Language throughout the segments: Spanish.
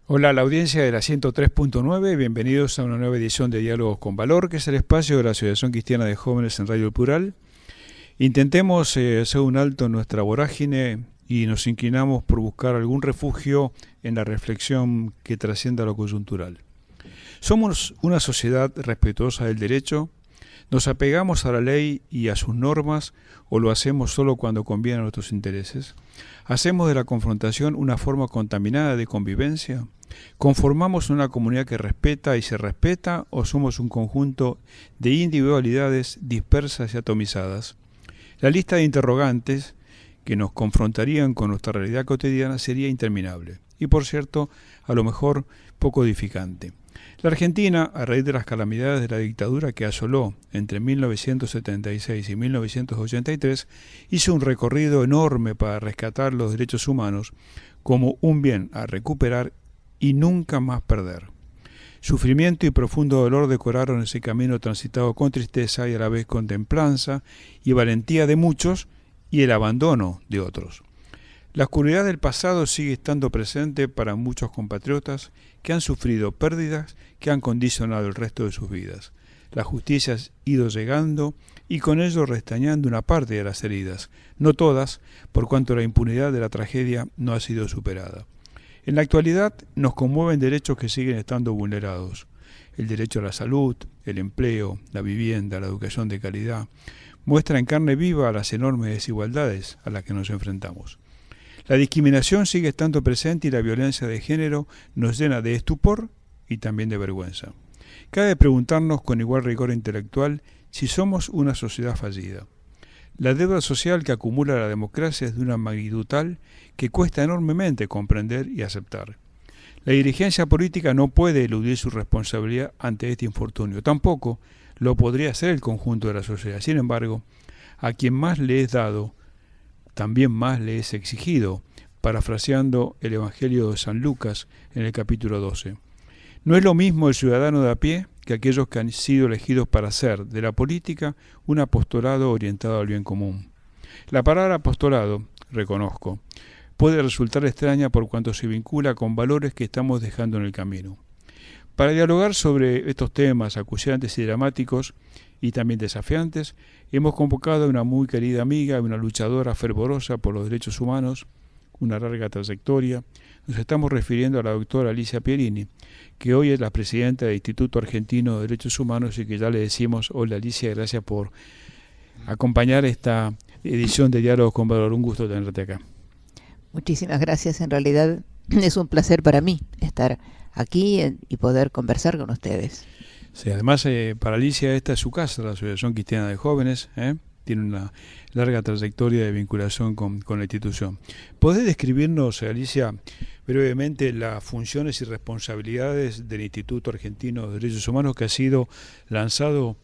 Hola, la audiencia de la 103.9, bienvenidos a una nueva edición de Diálogos con Valor, que es el espacio de la Asociación Cristiana de Jóvenes en Radio El Plural. Intentemos hacer un alto en nuestra vorágine y nos inclinamos por buscar algún refugio en la reflexión que trascienda lo coyuntural. Somos una sociedad respetuosa del derecho, nos apegamos a la ley y a sus normas o lo hacemos solo cuando conviene a nuestros intereses. ¿Hacemos de la confrontación una forma contaminada de convivencia? ¿Conformamos una comunidad que respeta y se respeta o somos un conjunto de individualidades dispersas y atomizadas? La lista de interrogantes que nos confrontarían con nuestra realidad cotidiana sería interminable y, por cierto, a lo mejor poco edificante. La Argentina, a raíz de las calamidades de la dictadura que asoló entre 1976 y 1983, hizo un recorrido enorme para rescatar los derechos humanos como un bien a recuperar y nunca más perder. Sufrimiento y profundo dolor decoraron ese camino transitado con tristeza y a la vez con templanza y valentía de muchos y el abandono de otros. La oscuridad del pasado sigue estando presente para muchos compatriotas que han sufrido pérdidas que han condicionado el resto de sus vidas. La justicia ha ido llegando y con ello restañando una parte de las heridas, no todas, por cuanto la impunidad de la tragedia no ha sido superada. En la actualidad nos conmueven derechos que siguen estando vulnerados. El derecho a la salud, el empleo, la vivienda, la educación de calidad, muestra en carne viva las enormes desigualdades a las que nos enfrentamos. La discriminación sigue estando presente y la violencia de género nos llena de estupor y también de vergüenza. Cabe preguntarnos con igual rigor intelectual si somos una sociedad fallida. La deuda social que acumula la democracia es de una magnitud tal que cuesta enormemente comprender y aceptar. La dirigencia política no puede eludir su responsabilidad ante este infortunio. Tampoco lo podría hacer el conjunto de la sociedad. Sin embargo, a quien más le es dado, también más le es exigido, parafraseando el Evangelio de San Lucas en el capítulo 12. No es lo mismo el ciudadano de a pie que aquellos que han sido elegidos para hacer de la política un apostolado orientado al bien común. La palabra apostolado, reconozco, puede resultar extraña por cuanto se vincula con valores que estamos dejando en el camino. Para dialogar sobre estos temas acuciantes y dramáticos y también desafiantes, hemos convocado a una muy querida amiga, una luchadora fervorosa por los derechos humanos, una larga trayectoria. Nos estamos refiriendo a la doctora Alicia Pierini, que hoy es la presidenta del Instituto Argentino de Derechos Humanos y que ya le decimos, hola Alicia, gracias por acompañar esta edición de Diálogos con Valor. Un gusto tenerte acá. Muchísimas gracias, en realidad es un placer para mí estar aquí y poder conversar con ustedes. Sí, además, para Alicia esta es su casa, la Asociación Cristiana de Jóvenes, tiene una larga trayectoria de vinculación con la institución. ¿Podés describirnos, Alicia, brevemente las funciones y responsabilidades del Instituto Argentino de Derechos Humanos, que ha sido lanzado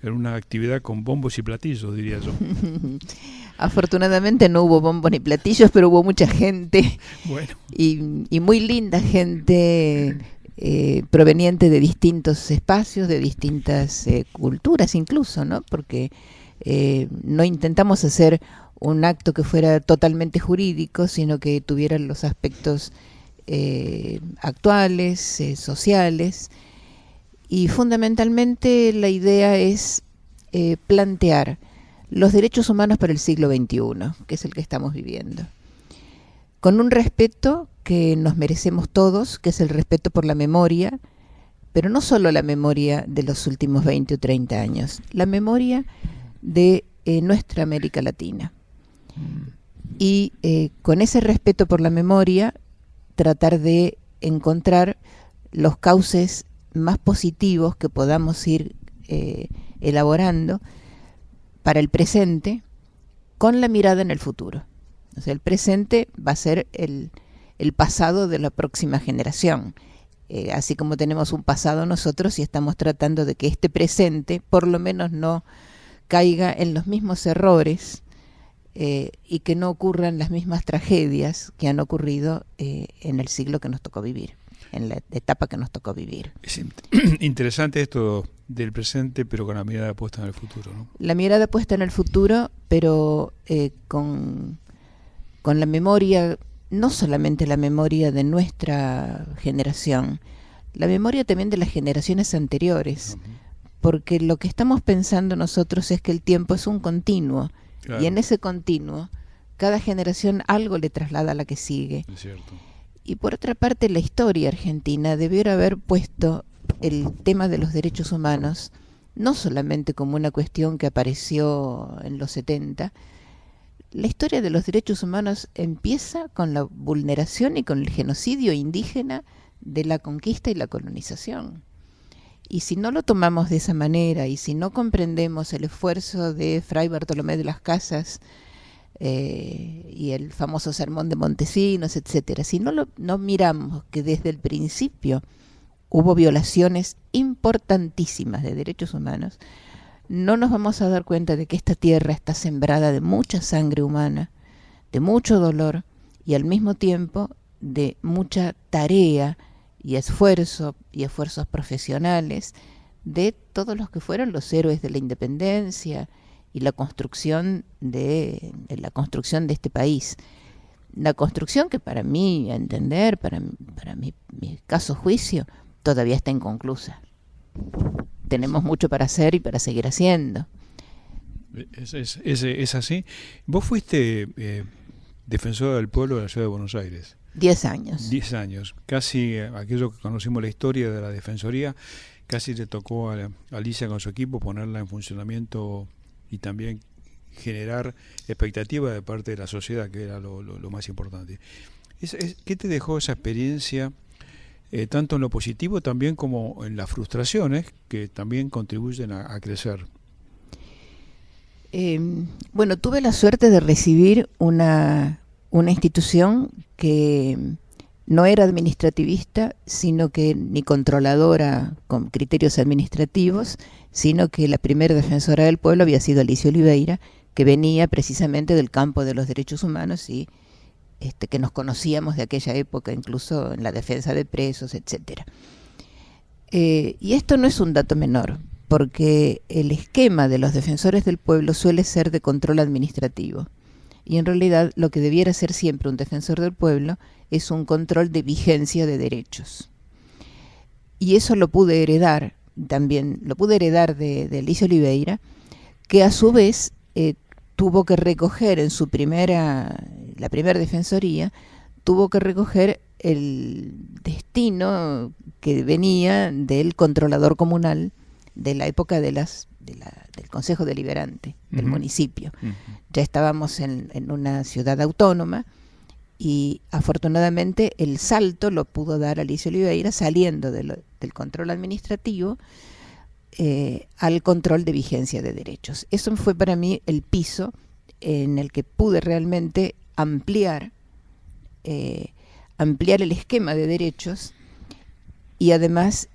en una actividad con bombos y platillos, diría yo? Afortunadamente no hubo bombos ni platillos, pero hubo mucha gente, bueno, y muy linda gente proveniente de distintos espacios, de distintas culturas incluso, ¿no? Porque no intentamos hacer un acto que fuera totalmente jurídico, sino que tuviera los aspectos actuales, sociales, y fundamentalmente la idea es plantear los derechos humanos para el siglo XXI, que es el que estamos viviendo, con un respeto que nos merecemos todos, que es el respeto por la memoria, pero no solo la memoria de los últimos 20 o 30 años, la memoria de nuestra América Latina. Y con ese respeto por la memoria, tratar de encontrar los cauces más positivos que podamos ir elaborando para el presente, con la mirada en el futuro. O sea, el presente va a ser el pasado de la próxima generación. Así como tenemos un pasado nosotros y estamos tratando de que este presente por lo menos no caiga en los mismos errores y que no ocurran las mismas tragedias que han ocurrido en el siglo que nos tocó vivir, en la etapa que nos tocó vivir. Es interesante esto del presente, pero con la mirada puesta en el futuro, ¿no? La mirada puesta en el futuro, pero con la memoria no solamente la memoria de nuestra generación, la memoria también de las generaciones anteriores, porque lo que estamos pensando nosotros es que el tiempo es un continuo, claro. Y en ese continuo cada generación algo le traslada a la que sigue. Es cierto. Y por otra parte, la historia argentina debiera haber puesto el tema de los derechos humanos no solamente como una cuestión que apareció en los 70. La historia de los derechos humanos empieza con la vulneración y con el genocidio indígena de la conquista y la colonización. Y si no lo tomamos de esa manera, y si no comprendemos el esfuerzo de Fray Bartolomé de las Casas y el famoso Sermón de Montesinos, etcétera, si no miramos que desde el principio hubo violaciones importantísimas de derechos humanos, no nos vamos a dar cuenta de que esta tierra está sembrada de mucha sangre humana, de mucho dolor y al mismo tiempo de mucha tarea y esfuerzo y esfuerzos profesionales de todos los que fueron los héroes de la independencia y la construcción de este país. La construcción que para mí, a entender, para mi caso juicio, todavía está inconclusa. Tenemos mucho para hacer y para seguir haciendo. Es así. Vos fuiste defensora del pueblo de la ciudad de Buenos Aires. 10 años. 10 años. Casi aquello que conocimos la historia de la Defensoría, casi le tocó a Alicia con su equipo ponerla en funcionamiento y también generar expectativas de parte de la sociedad, que era lo más importante. ¿Qué te dejó esa experiencia? Tanto en lo positivo también como en las frustraciones que también contribuyen a crecer. Bueno, tuve la suerte de recibir una institución que no era administrativista, sino que ni controladora con criterios administrativos, sino que la primera defensora del pueblo había sido Alicia Oliveira, que venía precisamente del campo de los derechos humanos y que nos conocíamos de aquella época, incluso en la defensa de presos, etcétera. Y esto no es un dato menor, porque el esquema de los defensores del pueblo suele ser de control administrativo. Y en realidad lo que debiera ser siempre un defensor del pueblo es un control de vigencia de derechos. Y eso lo pude heredar, también lo pude heredar de Alicia Oliveira, que a su vez tuvo que recoger en la primera defensoría, tuvo que recoger el destino que venía del controlador comunal de la época del Consejo Deliberante del municipio. Ya estábamos en una ciudad autónoma y afortunadamente el salto lo pudo dar Alicia Oliveira saliendo del control administrativo al control de vigencia de derechos. Eso fue para mí el piso en el que pude realmente ampliar el esquema de derechos y además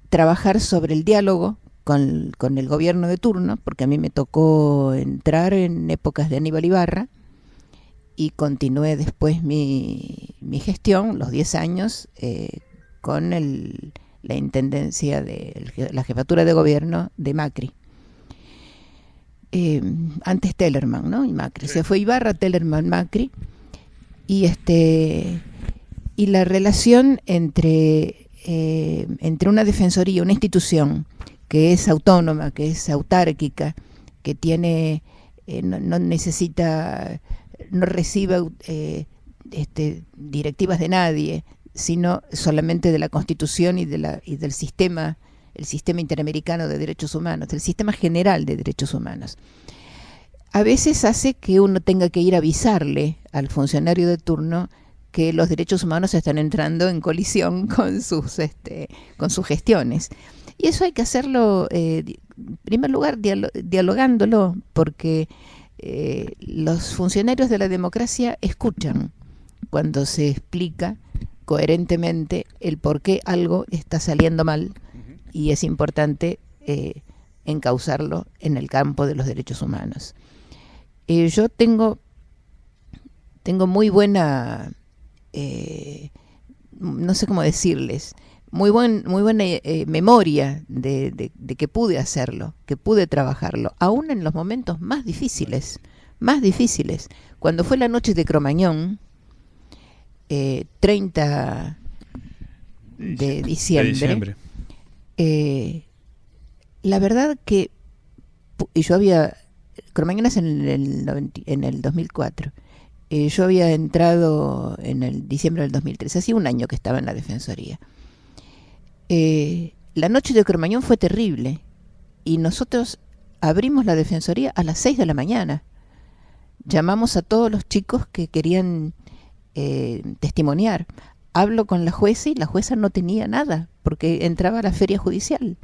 trabajar sobre el diálogo con el gobierno de turno, porque a mí me tocó entrar en épocas de Aníbal Ibarra y continué después mi gestión, los 10 años, con la intendencia de la jefatura de gobierno de Macri. Antes Tellerman, ¿no? Y Macri. Sí. Se fue Ibarra, Tellerman, Macri. Y la relación entre una defensoría, una institución que es autónoma, que es autárquica, que tiene no necesita, no recibe directivas de nadie, sino solamente de la Constitución y del sistema, el sistema interamericano de derechos humanos, del sistema general de derechos humanos. A veces hace que uno tenga que ir a avisarle al funcionario de turno que los derechos humanos están entrando en colisión con sus gestiones. Y eso hay que hacerlo, en primer lugar, dialogándolo, porque los funcionarios de la democracia escuchan cuando se explica coherentemente el por qué algo está saliendo mal y es importante encauzarlo en el campo de los derechos humanos. Yo tengo muy buena, no sé cómo decirles, muy buena memoria de que pude hacerlo, que pude trabajarlo, aún en los momentos más difíciles, Cuando fue la noche de Cromañón, 30 de diciembre, la verdad que yo había, Cromañón es en el 2004, yo había entrado en el diciembre del 2003, hacía un año que estaba en la Defensoría. La noche de Cromañón fue terrible y nosotros abrimos la Defensoría a las 6 de la mañana. Llamamos a todos los chicos que querían testimoniar. Hablo con la jueza y la jueza no tenía nada porque entraba a la feria judicial.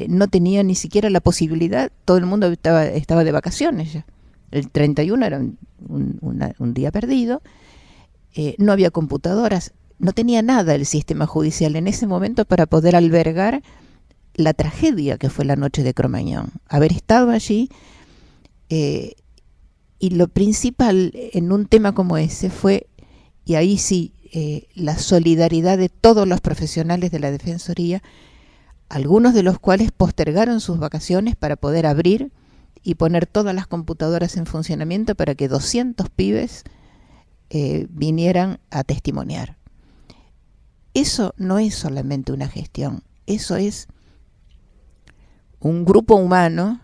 No tenía ni siquiera la posibilidad, todo el mundo estaba de vacaciones ya. El 31 era un día perdido, no había computadoras, no tenía nada el sistema judicial en ese momento para poder albergar la tragedia que fue la noche de Cromañón. Haber estado allí, y lo principal en un tema como ese fue, y ahí sí, la solidaridad de todos los profesionales de la Defensoría, algunos de los cuales postergaron sus vacaciones para poder abrir y poner todas las computadoras en funcionamiento para que 200 pibes vinieran a testimoniar. Eso no es solamente una gestión, eso es un grupo humano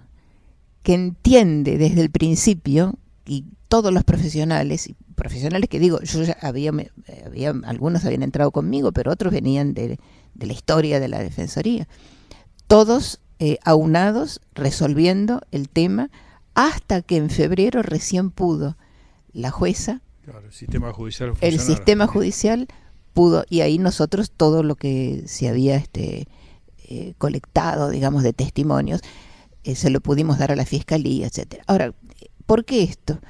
que entiende desde el principio, y todos los profesionales que digo, yo ya algunos habían entrado conmigo, pero otros venían de la historia de la Defensoría, todos aunados, resolviendo el tema, hasta que en febrero recién pudo la jueza, claro, el sistema judicial pudo, y ahí nosotros todo lo que se había colectado, digamos, de testimonios, se lo pudimos dar a la fiscalía, etcétera. Ahora, ¿por qué esto?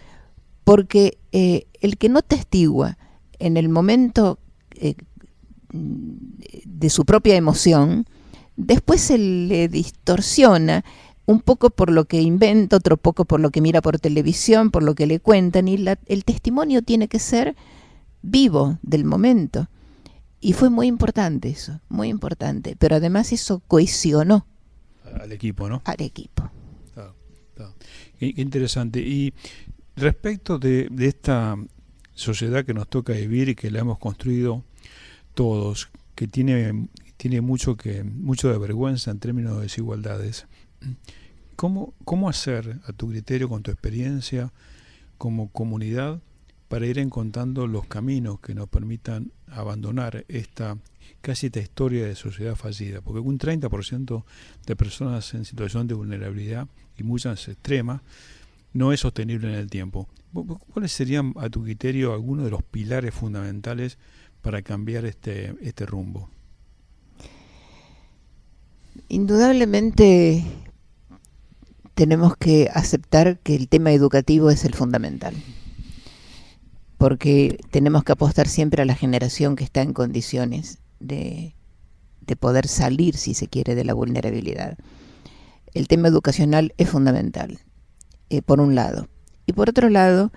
Porque el que no testigua en el momento de su propia emoción, después se le distorsiona un poco por lo que inventa, otro poco por lo que mira por televisión, por lo que le cuentan, y el testimonio tiene que ser vivo del momento. Y fue muy importante eso, muy importante, pero además eso cohesionó al equipo, ¿no? Al equipo. Qué interesante. Y respecto de esta sociedad que nos toca vivir y que la hemos construido todos, que tiene mucho de vergüenza en términos de desigualdades, ¿cómo hacer, a tu criterio, con tu experiencia como comunidad, para ir encontrando los caminos que nos permitan abandonar esta historia de sociedad fallida? Porque un 30% de personas en situación de vulnerabilidad, y muchas extremas, no es sostenible en el tiempo. ¿Cuáles serían, a tu criterio, algunos de los pilares fundamentales para cambiar este rumbo? Indudablemente tenemos que aceptar que el tema educativo es el fundamental, porque tenemos que apostar siempre a la generación que está en condiciones de poder salir, si se quiere, de la vulnerabilidad. El tema educacional es fundamental, por un lado. Y por otro lado,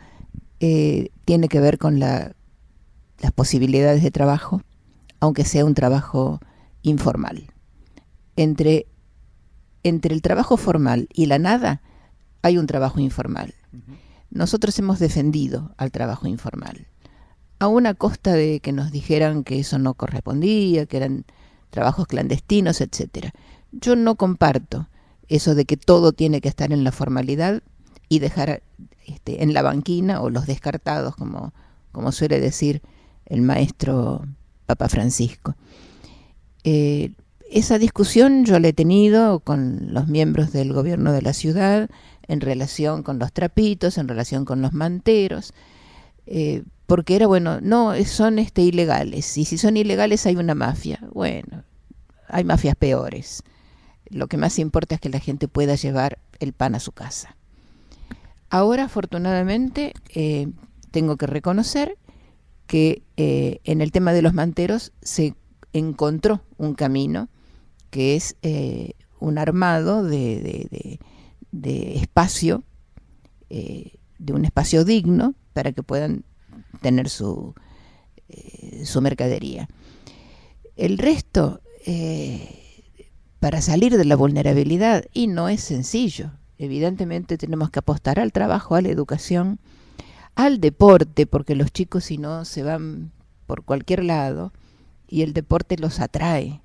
tiene que ver con las posibilidades de trabajo, aunque sea un trabajo informal. Entre el trabajo formal y la nada hay un trabajo informal. Nosotros hemos defendido al trabajo informal, aún a costa de que nos dijeran que eso no correspondía, que eran trabajos clandestinos, etcétera. Yo no comparto eso de que todo tiene que estar en la formalidad y dejar en la banquina o los descartados, como suele decir el maestro Papa Francisco. Esa discusión yo la he tenido con los miembros del gobierno de la ciudad en relación con los trapitos, en relación con los manteros, porque era, bueno, no, son ilegales, y si son ilegales hay una mafia. Bueno, hay mafias peores. Lo que más importa es que la gente pueda llevar el pan a su casa. Ahora, afortunadamente, tengo que reconocer que en el tema de los manteros se encontró un camino que es un armado de espacio, de un espacio digno para que puedan tener su mercadería. El resto, para salir de la vulnerabilidad, y no es sencillo. Evidentemente tenemos que apostar al trabajo, a la educación, al deporte, porque los chicos si no se van por cualquier lado y el deporte los atrae.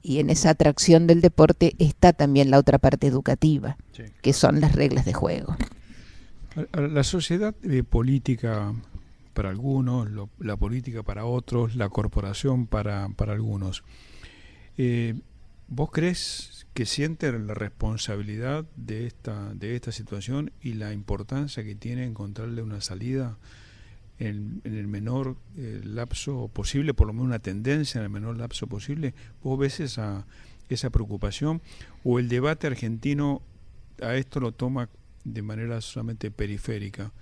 Y en esa atracción del deporte está también la otra parte educativa, sí, que son las reglas de juego. La sociedad política para algunos, la política para otros, la corporación para algunos. ¿Vos crees que sienten la responsabilidad de esta situación y la importancia que tiene encontrarle una salida en el menor lapso posible, por lo menos una tendencia en el menor lapso posible? ¿Vos ves esa preocupación o el debate argentino a esto lo toma de manera solamente periférica?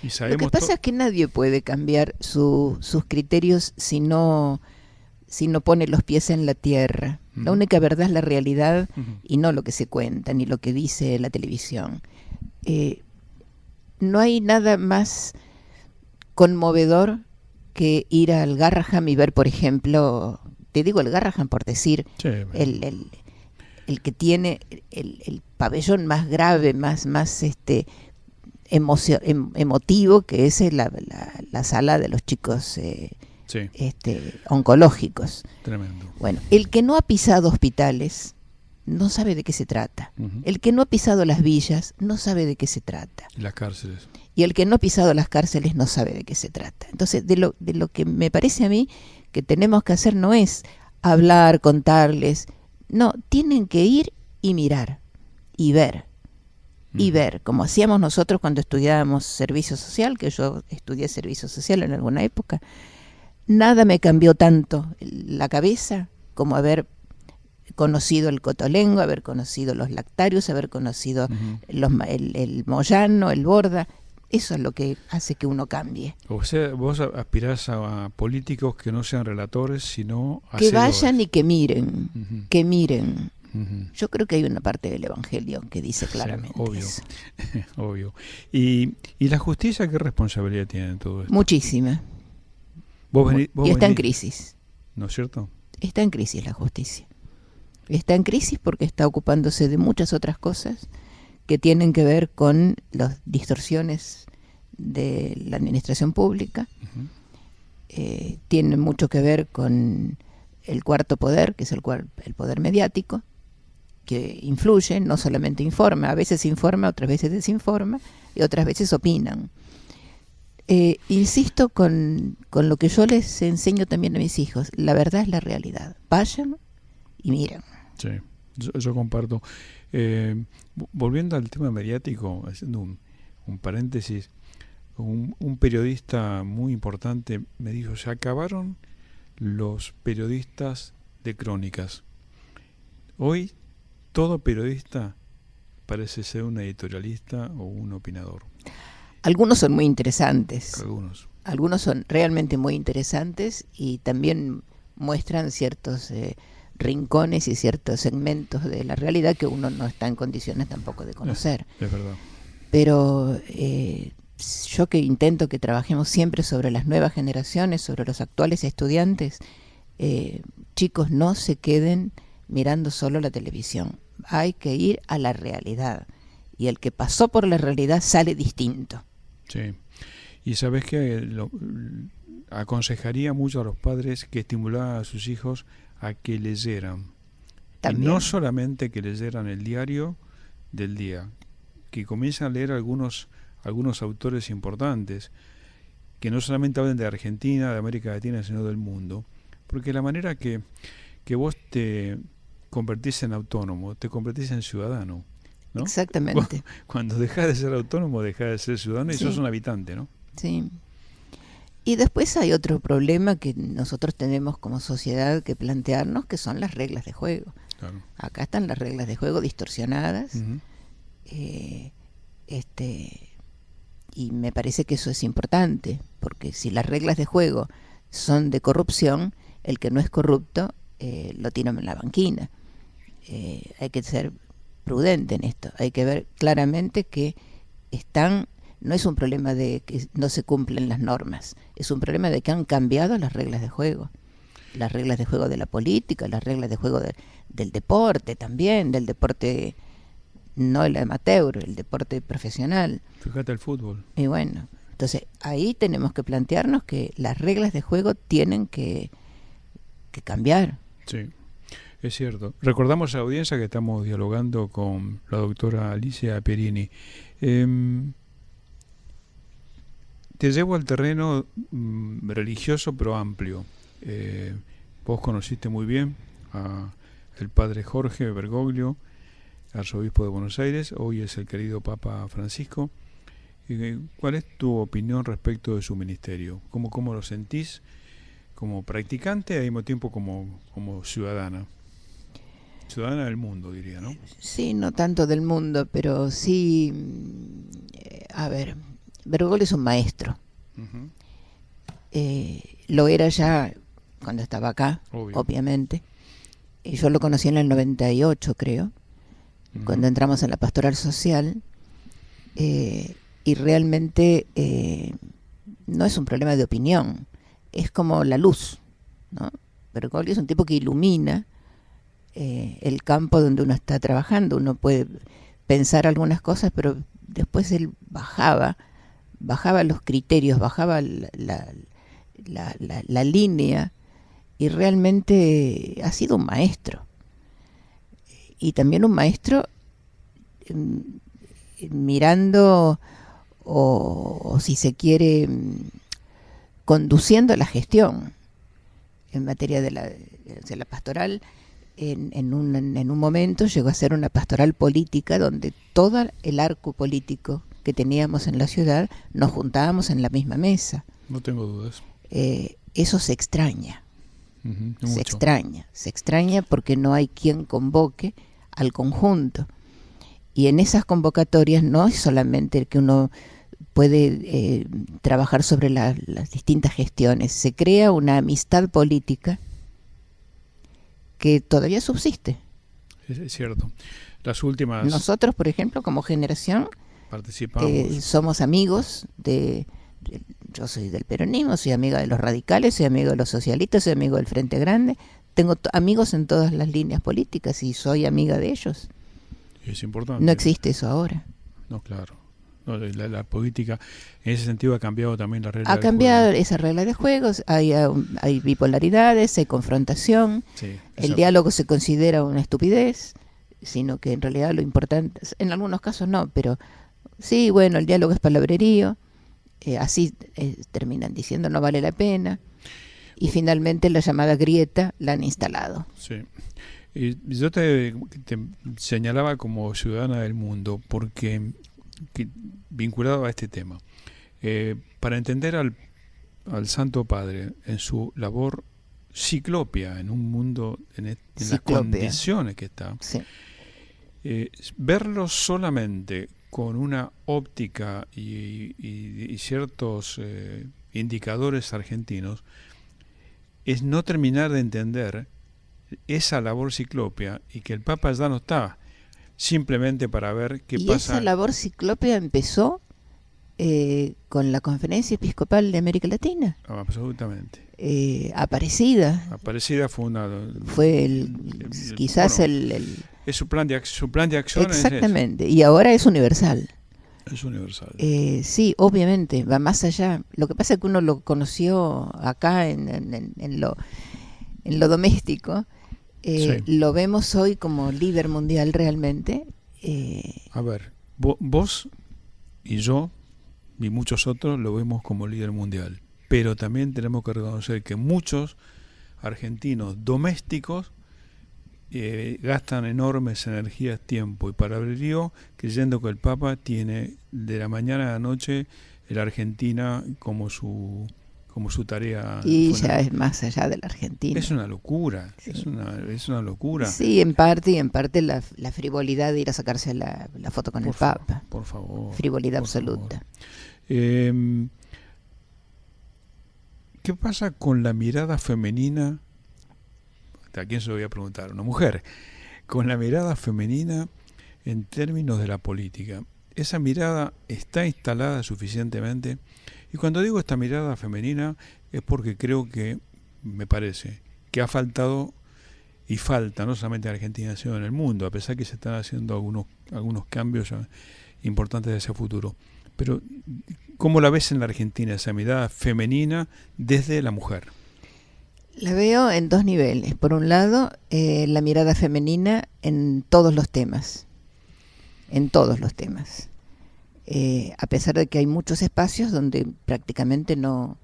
Y lo que pasa es que nadie puede cambiar sus criterios si no pone los pies en la tierra. La única verdad es la realidad y no lo que se cuenta ni lo que dice la televisión. No hay nada más conmovedor que ir al Garrahan y ver, por ejemplo, te digo el Garrahan por decir, sí, el que tiene el pabellón más grave, más emotivo, que es la sala de los chicos sí, oncológicos. Tremendo. Bueno, el que no ha pisado hospitales no sabe de qué se trata. El que no ha pisado las villas no sabe de qué se trata. Las cárceles. Y el que no ha pisado las cárceles no sabe de qué se trata. Entonces, de lo que me parece a mí que tenemos que hacer no es hablar, contarles. No, tienen que ir y mirar y ver. Y ver, como hacíamos nosotros cuando estudiábamos servicio social, que yo estudié servicio social en alguna época. Nada me cambió tanto la cabeza como haber conocido el cotolengo, haber conocido los lactarios, haber conocido el moyano, el borda. Eso es lo que hace que uno cambie. O sea, vos aspirás a políticos que no sean relatores, sino que vayan y que miren, que miren. Yo creo que hay una parte del Evangelio que dice claramente, sí, obvio, eso. Obvio. ¿Y la justicia qué responsabilidad tiene en todo esto? Muchísima. Vos y está en crisis. ¿No es cierto? Está en crisis la justicia. Está en crisis porque está ocupándose de muchas otras cosas que tienen que ver con las distorsiones de la administración pública. Tienen mucho que ver con el cuarto poder, que es el poder mediático, que influye, no solamente informa, a veces informa, otras veces desinforma y otras veces opinan. Insisto con lo que yo les enseño también a mis hijos, la verdad es la realidad. Vayan y miren. Sí, yo comparto. Volviendo al tema mediático, haciendo un paréntesis, un periodista muy importante me dijo, se acabaron los periodistas de crónicas. Hoy todo periodista parece ser un editorialista o un opinador. Algunos son muy interesantes. Algunos son realmente muy interesantes y también muestran ciertos rincones y ciertos segmentos de la realidad que uno no está en condiciones tampoco de conocer. Es verdad. Pero yo que intento que trabajemos siempre sobre las nuevas generaciones, sobre los actuales estudiantes, chicos, no se queden mirando solo la televisión. Hay que ir a la realidad. Y el que pasó por la realidad sale distinto. Sí. Y sabes que aconsejaría mucho a los padres que estimularan a sus hijos a que leyeran. También. Y no solamente que leyeran el diario del día, que comiencen a leer algunos autores importantes, que no solamente hablen de Argentina, de América Latina, sino del mundo. Porque la manera que vos te convertís en autónomo, te convertís en ciudadano, ¿no? Exactamente. Cuando dejás de ser autónomo, dejás de ser ciudadano y sos un habitante, ¿no? Sí. Y después hay otro problema que nosotros tenemos como sociedad que plantearnos, que son las reglas de juego. Claro. Acá están las reglas de juego distorsionadas. Y me parece que eso es importante, porque si las reglas de juego son de corrupción, el que no es corrupto lo tiran en la banquina. Hay que ser prudente en esto. Hay que ver claramente que no es un problema de que no se cumplen las normas, es un problema de que han cambiado las reglas de juego. Las reglas de juego de la política, las reglas de juego del deporte también, del deporte no el amateur, el deporte profesional. Fíjate el fútbol. Y bueno, Entonces, ahí tenemos que plantearnos que las reglas de juego tienen que cambiar. Sí, es cierto. Recordamos a la audiencia que estamos dialogando con la doctora Alicia Pierini. Te llevo al terreno religioso, pero amplio. Vos conociste muy bien al padre Jorge Bergoglio, arzobispo de Buenos Aires, hoy es el querido Papa Francisco. ¿Cuál es tu opinión respecto de su ministerio? ¿Cómo lo sentís como practicante y al mismo tiempo como ciudadana? Ciudadana del mundo, diría, ¿no? Sí, no tanto del mundo, pero sí, a ver, Bergoglio es un maestro. Uh-huh. Lo era ya cuando estaba acá, obviamente. Y yo lo conocí en el 98, creo, cuando entramos en la pastoral social. Y realmente no es un problema de opinión, es como la luz, ¿no? Bergoglio es un tipo que ilumina el campo donde uno está trabajando. Uno puede pensar algunas cosas, pero después él bajaba los criterios, bajaba la línea, y realmente ha sido un maestro. Y también un maestro mirando, o si se quiere, conduciendo la gestión en materia de la pastoral. En un momento llegó a ser una pastoral política donde todo el arco político que teníamos en la ciudad nos juntábamos en la misma mesa. No tengo dudas. Eso se extraña. Uh-huh, se extraña porque no hay quien convoque al conjunto. Y en esas convocatorias no es solamente que uno puede trabajar sobre las distintas gestiones, se crea una amistad política que todavía subsiste. Es cierto. Las últimas... Nosotros, por ejemplo, como generación, participamos. Somos amigos yo soy del peronismo, soy amiga de los radicales, soy amigo de los socialistas, soy amigo del Frente Grande. Tengo amigos en todas las líneas políticas y soy amiga de ellos. Es importante. No existe eso ahora. No, claro. No, la política, en ese sentido, ha cambiado también la regla. Ha cambiado esa regla de juegos, hay bipolaridades, hay confrontación, sí, el diálogo se considera una estupidez, sino que en realidad lo importante, en algunos casos no, pero sí, bueno, el diálogo es palabrerío, así terminan diciendo no vale la pena, y finalmente la llamada grieta la han instalado. Sí. Y yo te señalaba como ciudadana del mundo porque vinculado a este tema, para entender al Santo Padre en su labor ciclopia en un mundo en las condiciones que está, sí. Verlo solamente con una óptica y ciertos indicadores argentinos es no terminar de entender esa labor ciclopia, y que el Papa ya no está simplemente para ver qué pasa. Y esa labor ciclopia empezó con la Conferencia Episcopal de América Latina. Absolutamente. Aparecida fue quizás es su plan de acción. Exactamente, y ahora es universal. Es universal. Sí, obviamente, va más allá. Lo que pasa es que uno lo conoció acá en lo doméstico. Sí. Lo vemos hoy como líder mundial realmente. A ver, vos y yo y muchos otros lo vemos como líder mundial, pero también tenemos que reconocer que muchos argentinos domésticos gastan enormes energías, tiempo y palabrerío creyendo que el Papa tiene de la mañana a la noche la Argentina como su tarea. Y ya es más allá de la Argentina. Es una locura, sí. es una locura. Sí, en parte la frivolidad de ir a sacarse la foto con el Papa. Por favor. Frivolidad absoluta. ¿Qué pasa con la mirada femenina? ¿A quién se lo voy a preguntar? Una mujer. Con la mirada femenina en términos de la política. ¿Esa mirada está instalada suficientemente? Y cuando digo esta mirada femenina es porque creo que, me parece, que ha faltado y falta, no solamente en Argentina, sino en el mundo, a pesar que se están haciendo algunos cambios importantes hacia el futuro. Pero, ¿cómo la ves en la Argentina, esa mirada femenina desde la mujer? La veo en dos niveles. Por un lado, la mirada femenina en todos los temas. En todos los temas. A pesar de que hay muchos espacios donde prácticamente no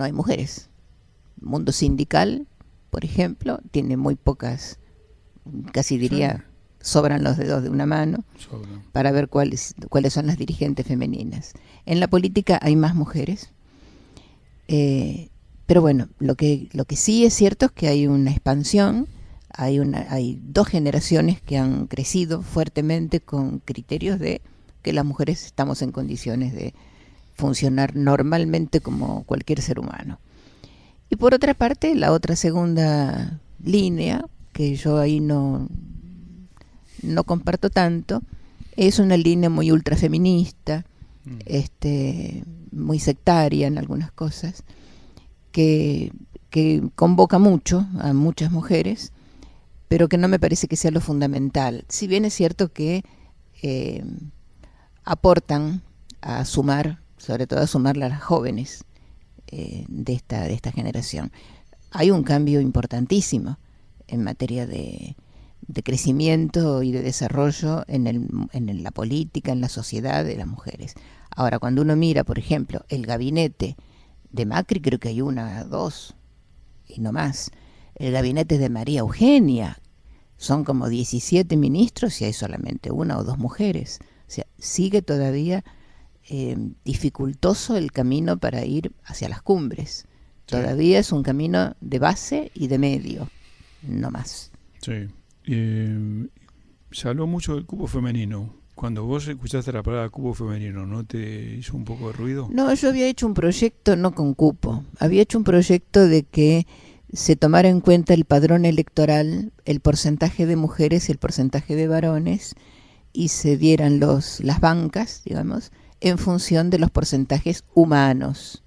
hay mujeres. El mundo sindical, por ejemplo, tiene muy pocas, casi diría, sobran los dedos de una mano para ver cuáles son las dirigentes femeninas. En la política hay más mujeres, pero bueno, lo que sí es cierto es que hay una expansión, hay dos generaciones que han crecido fuertemente con criterios de que las mujeres estamos en condiciones de funcionar normalmente como cualquier ser humano. Y por otra parte, la otra segunda línea, que yo ahí no comparto tanto, es una línea muy ultrafeminista, muy sectaria en algunas cosas, que convoca mucho a muchas mujeres, pero que no me parece que sea lo fundamental. Si bien es cierto que aportan a sumar, sobre todo a sumarle a las jóvenes de esta generación. Hay un cambio importantísimo en materia de crecimiento y de desarrollo en la política, en la sociedad de las mujeres. Ahora, cuando uno mira, por ejemplo, el gabinete de Macri, creo que hay una, dos, y no más. El gabinete de María Eugenia, son como 17 ministros y hay solamente una o dos mujeres. O sea, sigue todavía dificultoso el camino para ir hacia las cumbres. Sí. Todavía es un camino de base y de medio, no más. Sí. Se habló mucho del cupo femenino. Cuando vos escuchaste la palabra cupo femenino, ¿no te hizo un poco de ruido? No, yo había hecho un proyecto no con cupo. Había hecho un proyecto de que se tomara en cuenta el padrón electoral, el porcentaje de mujeres y el porcentaje de varones, y se dieran las bancas, digamos, en función de los porcentajes humanos,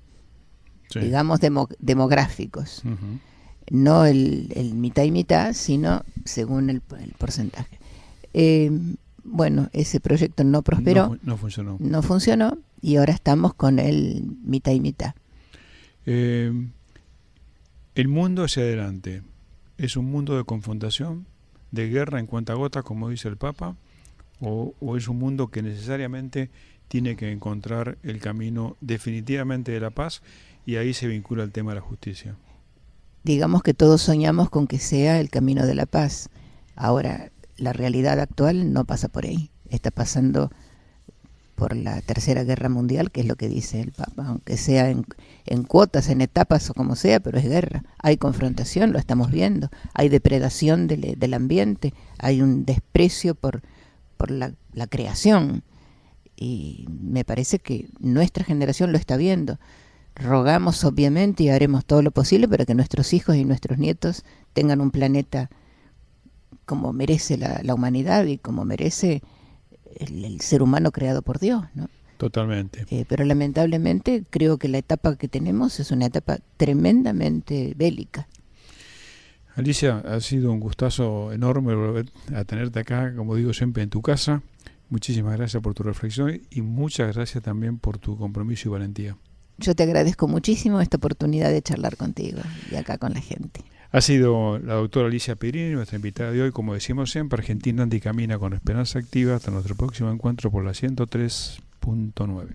sí, digamos demográficos. Uh-huh. No el mitad y mitad, sino según el porcentaje. Bueno, ese proyecto no prosperó. No funcionó. No funcionó y ahora estamos con el mitad y mitad. El mundo hacia adelante es un mundo de confrontación, de guerra en cuentagotas, como dice el Papa, o es un mundo que necesariamente tiene que encontrar el camino definitivamente de la paz, y ahí se vincula el tema de la justicia. Digamos que todos soñamos con que sea el camino de la paz. Ahora, la realidad actual no pasa por ahí. Está pasando por la Tercera Guerra Mundial, que es lo que dice el Papa, aunque sea en cuotas, en etapas o como sea, pero es guerra. Hay confrontación, lo estamos viendo. Hay depredación del ambiente, hay un desprecio por la creación. Y me parece que nuestra generación lo está viendo. Rogamos obviamente y haremos todo lo posible para que nuestros hijos y nuestros nietos tengan un planeta como merece la humanidad y como merece el ser humano creado por Dios, ¿no? Totalmente. Pero lamentablemente creo que la etapa que tenemos es una etapa tremendamente bélica. Alicia, ha sido un gustazo enorme volver a tenerte acá, como digo siempre, en tu casa. Muchísimas gracias por tu reflexión y muchas gracias también por tu compromiso y valentía. Yo te agradezco muchísimo esta oportunidad de charlar contigo y acá con la gente. Ha sido la doctora Alicia Pirini, nuestra invitada de hoy. Como decimos siempre, Argentina anda y camina con esperanza activa. Hasta nuestro próximo encuentro por la 103.9.